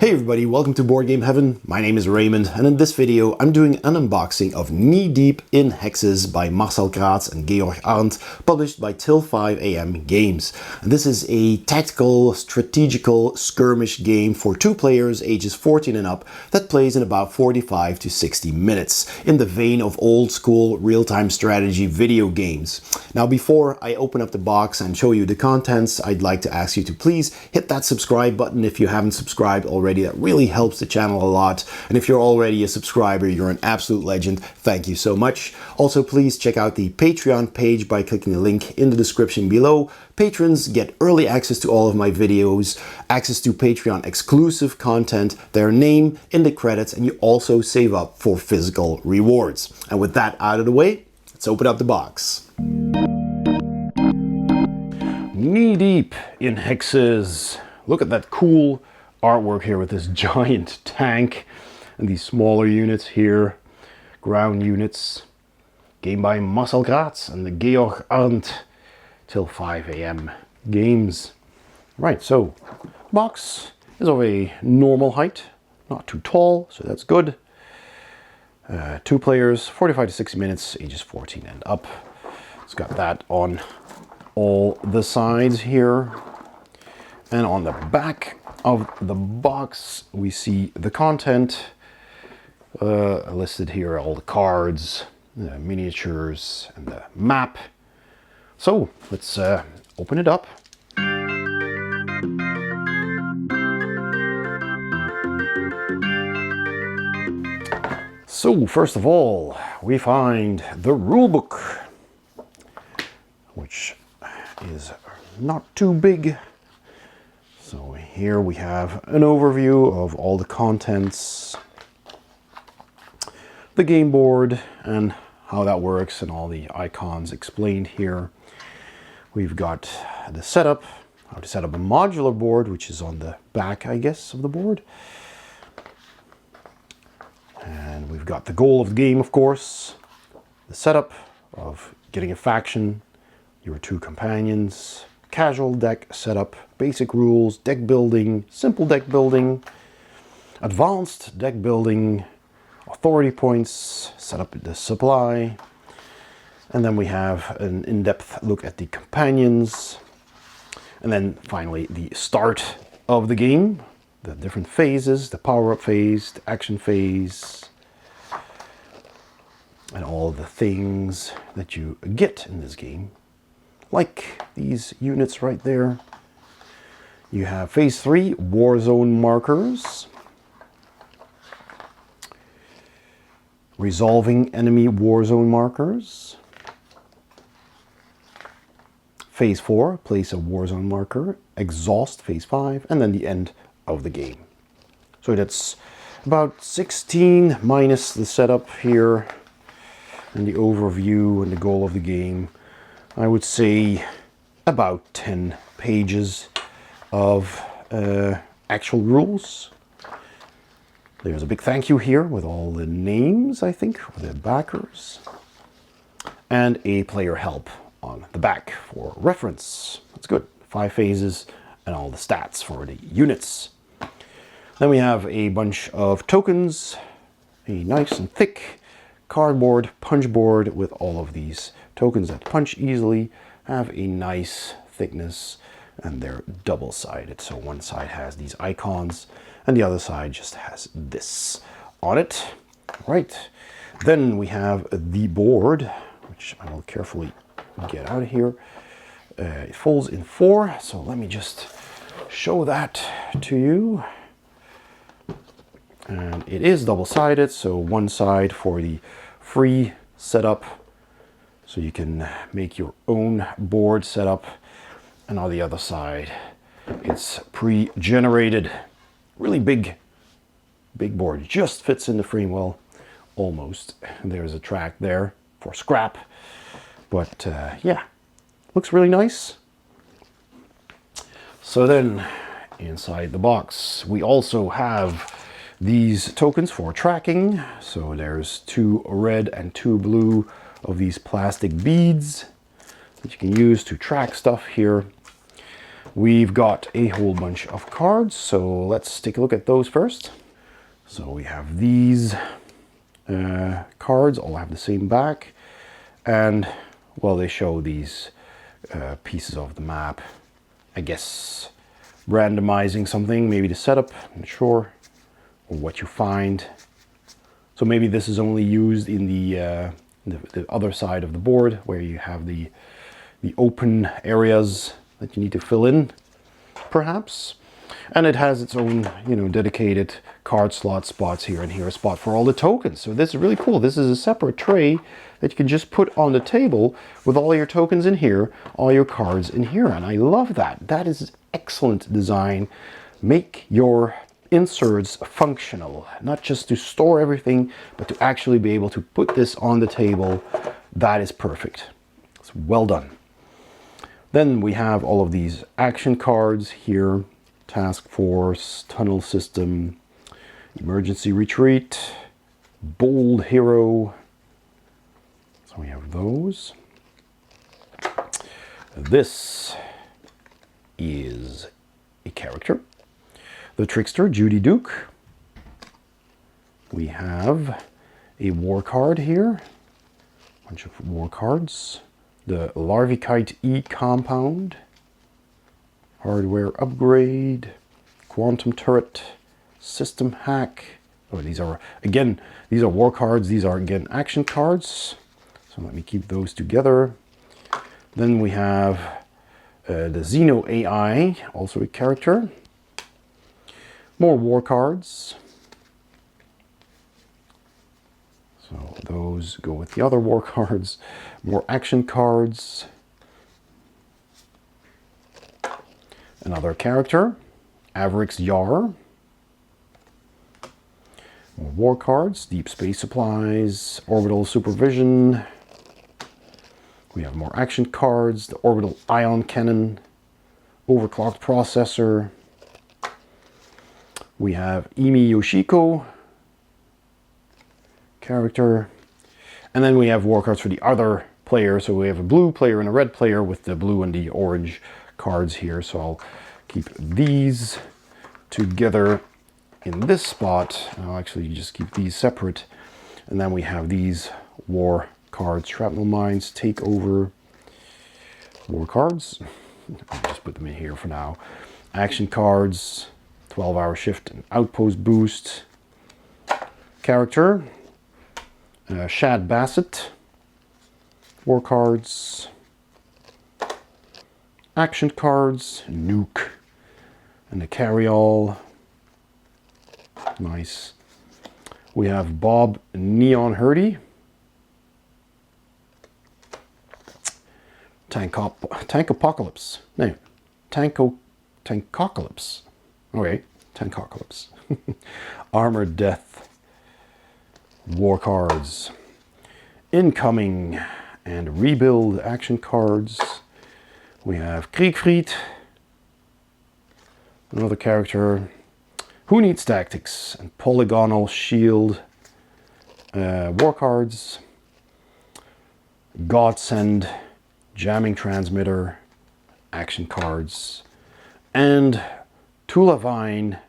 Hey everybody, welcome to Board Game Heaven. My name is Raymond, and in this video I'm doing an unboxing of Knee Deep in Hexes by Marcel Gratz and Georg Arndt, published by Till5AM Games. And this is a tactical, strategical skirmish game for 2 players ages 14 and up that plays in about 45 to 60 minutes, in the vein of old school real-time strategy video games. Now before I open up the box and show you the contents, I'd like to ask you to please hit that subscribe button if you haven't subscribed already. That really helps the channel a lot. And if you're already a subscriber, you're an absolute legend. Thank you so much. Also, please check out the Patreon page by clicking the link in the description below. Patrons get early access to all of my videos, access to Patreon exclusive content, their name in the credits, and you also save up for physical rewards. And with that out of the way, let's open up the box. Knee Deep in Hexes. Look at that cool artwork here with this giant tank and these smaller units here, ground units. Game by Marcel Gratz and the Georg Arndt, Till5AM Games. Right, so box is of a normal height, not too tall, so that's good. 2 players, 45 to 60 minutes, ages 14 and up. It's got that on all the sides here. And on the back of the box, we see the content listed here, all the cards, the miniatures, and the map. So let's open it up. So first of all, we find the rule book, which is not too big. So here we have an overview of all the contents, the game board and how that works, and all the icons explained here. We've got the setup, how to set up a modular board, which is on the back, I guess, of the board. And we've got the goal of the game, of course, the setup of getting a faction, your 2 companions, casual deck setup, basic rules, deck building, simple deck building, advanced deck building, authority points, set up the supply, and then we have an in-depth look at the companions, and then finally the start of the game, the different phases, the power-up phase, the action phase, and all the things that you get in this game. Like these units right there. You have phase 3, war zone markers, resolving enemy war zone markers. Phase 4, place a war zone marker, exhaust phase 5, and then the end of the game. So that's about 16 minus the setup here and the overview and the goal of the game. I would say about 10 pages of actual rules. There's a big thank you here with all the names, I think, for the backers. And a player help on the back for reference. That's good. 5 phases and all the stats for the units. Then we have a bunch of tokens, a nice and thick cardboard punch board with all of these tokens that punch easily, have a nice thickness, and they're double-sided. So one side has these icons and the other side just has this on it. Right. Then we have the board, which I will carefully get out of here. It folds in 4, so let me just show that to you. And it is double-sided, so one side for the free setup, so you can make your own board setup, and on the other side it's pre-generated. Really big board, just fits in the frame, well, almost. There's a track there for scrap, but yeah, looks really nice. So then inside the box we also have these tokens for tracking. So there's 2 red and 2 blue of these plastic beads that you can use to track stuff here. We've got a whole bunch of cards, so let's take a look at those first. So we have these cards, all have the same back, and well, they show these pieces of the map. I guess randomizing something, maybe the setup, I'm not sure, or what you find. So maybe this is only used in the other side of the board, where you have the open areas that you need to fill in, perhaps. And it has its own, you know, dedicated card slot spots here, and here a spot for all the tokens. So this is really cool. This is a separate tray that you can just put on the table with all your tokens in here, all your cards in here. And I love that. That is excellent design. Make your inserts functional, not just to store everything, but to actually be able to put this on the table. That is perfect. It's well done. Then we have all of these action cards here. Task Force, Tunnel System, Emergency Retreat, Bold Hero. So we have those. This is a character. The Trickster, Judy Duke. We have a war card here. A bunch of war cards. The Larvikite E Compound. Hardware Upgrade. Quantum Turret. System Hack. Oh, these are war cards. These are again action cards. So let me keep those together. Then we have the Xeno AI, also a character. More war cards. So those go with the other war cards. More action cards. Another character, Averix Yar. More war cards, Deep Space Supplies, Orbital Supervision. We have more action cards, the Orbital Ion Cannon, Overclocked Processor. We have Imi Yoshiko character. And then we have war cards for the other player. So we have a blue player and a red player with the blue and the orange cards here. So I'll keep these together in this spot. I'll actually just keep these separate. And then we have these war cards, Shrapnel Mines, Takeover, war cards. I'll just put them in here for now. Action cards, 12-hour shift and outpost boost. Character, Shad Bassett, war cards. Action cards, Nuke, and the Carryall. Nice. We have Bob Neon Hurdy. Tankopocalypse. No, Tankocalypse. Okay, Tankocalypse. Armored Death. War cards. Incoming and Rebuild action cards. We have Kriegfried, another character. Who Needs Tactics and Polygonal Shield. War cards. Godsend, Jamming Transmitter, action cards. And Tulavine,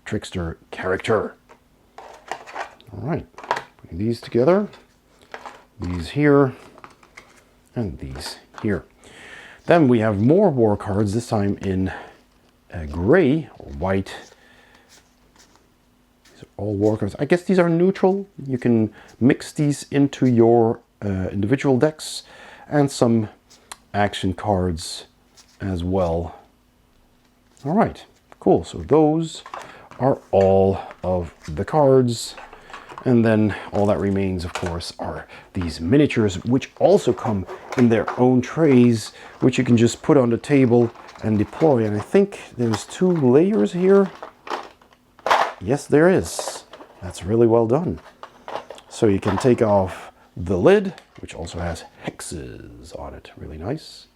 Trickster character. All right, putting these together. These here and these here. Then we have more war cards, this time in gray or white. These are all war cards. I guess these are neutral. You can mix these into your individual decks, and some action cards as well. All right, cool. So those are all of the cards. And then all that remains, of course, are these miniatures, which also come in their own trays, which you can just put on the table and deploy. And I think there's 2 layers here. Yes, there is. That's really well done. So you can take off the lid, which also has hexes on it. Really nice.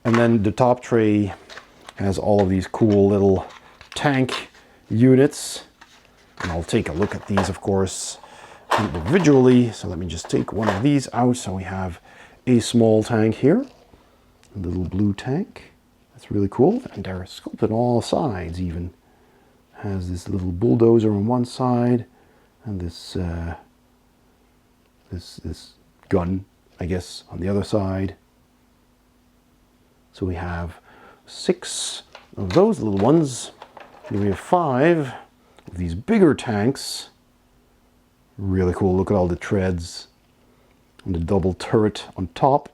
And then the top tray has all of these cool little tank units. And I'll take a look at these, of course, individually. So let me just take one of these out. So we have a small tank here, a little blue tank. That's really cool. And they're sculpted on all sides even. Has this little bulldozer on one side and this this gun, I guess, on the other side. So we have 6 of those little ones. Then we have 5 of these bigger tanks. Really cool. Look at all the treads and the double turret on top.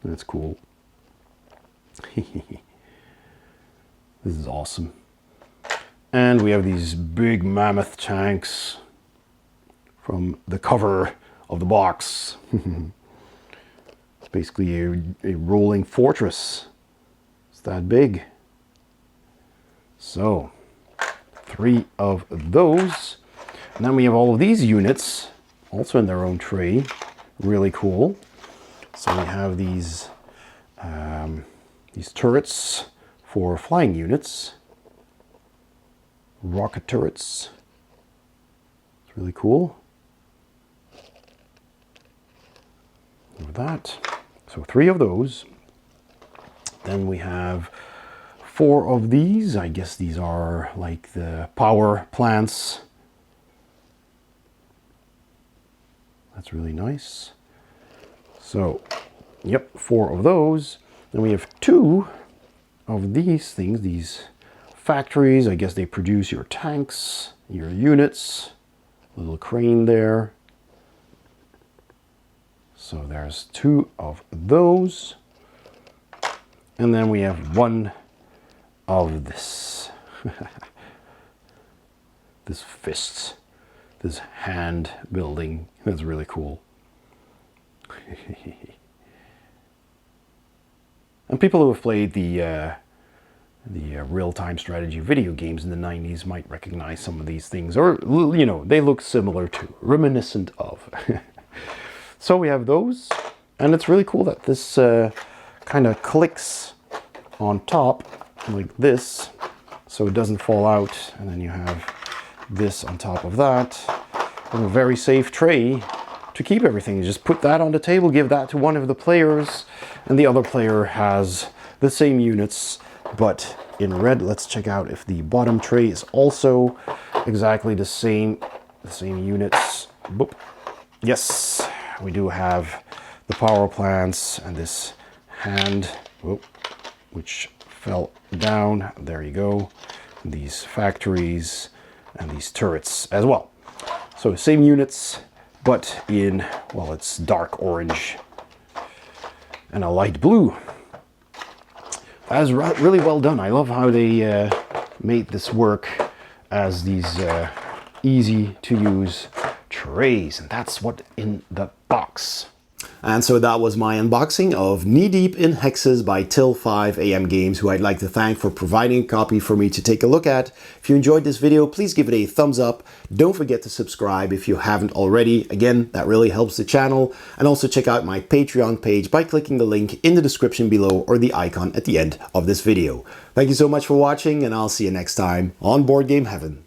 That's cool. This is awesome. And we have these big mammoth tanks from the cover of the box. It's basically a rolling fortress. It's that big. So, 3 of those. And then we have all of these units, also in their own tray. Really cool. So we have these turrets for flying units. Rocket turrets. It's really cool. With that. So 3 of those. Then we have 4 of these. I guess these are like the power plants. That's really nice. So, yep, 4 of those. Then we have 2 of these things, these factories. I guess they produce your tanks, your units. Little crane there. So there's 2 of those. And then we have 1 of this. This fist. This hand building. That's really cool. And people who have played the real-time strategy video games in the 90s might recognize some of these things, or, you know, they look similar to, reminiscent of. So we have those, and it's really cool that this kind of clicks on top like this, so it doesn't fall out, and then you have this on top of that, and a very safe tray to keep everything. You just put that on the table, give that to one of the players, and the other player has the same units, but in red. Let's check out if the bottom tray is also exactly the same units. Boop. Yes, we do have the power plants and this hand, which fell down. There you go. These factories and these turrets as well. So same units, but in, well, it's dark orange and a light blue. That is really well done. I love how they made this work as these easy to use trays. And that's what's in the box. And so that was my unboxing of Knee Deep in Hexes by Till5AM Games, who I'd like to thank for providing a copy for me to take a look at. If you enjoyed this video, please give it a thumbs up. Don't forget to subscribe if you haven't already. Again, that really helps the channel. And also check out my Patreon page by clicking the link in the description below or the icon at the end of this video. Thank you so much for watching, and I'll see you next time on Board Game Heaven.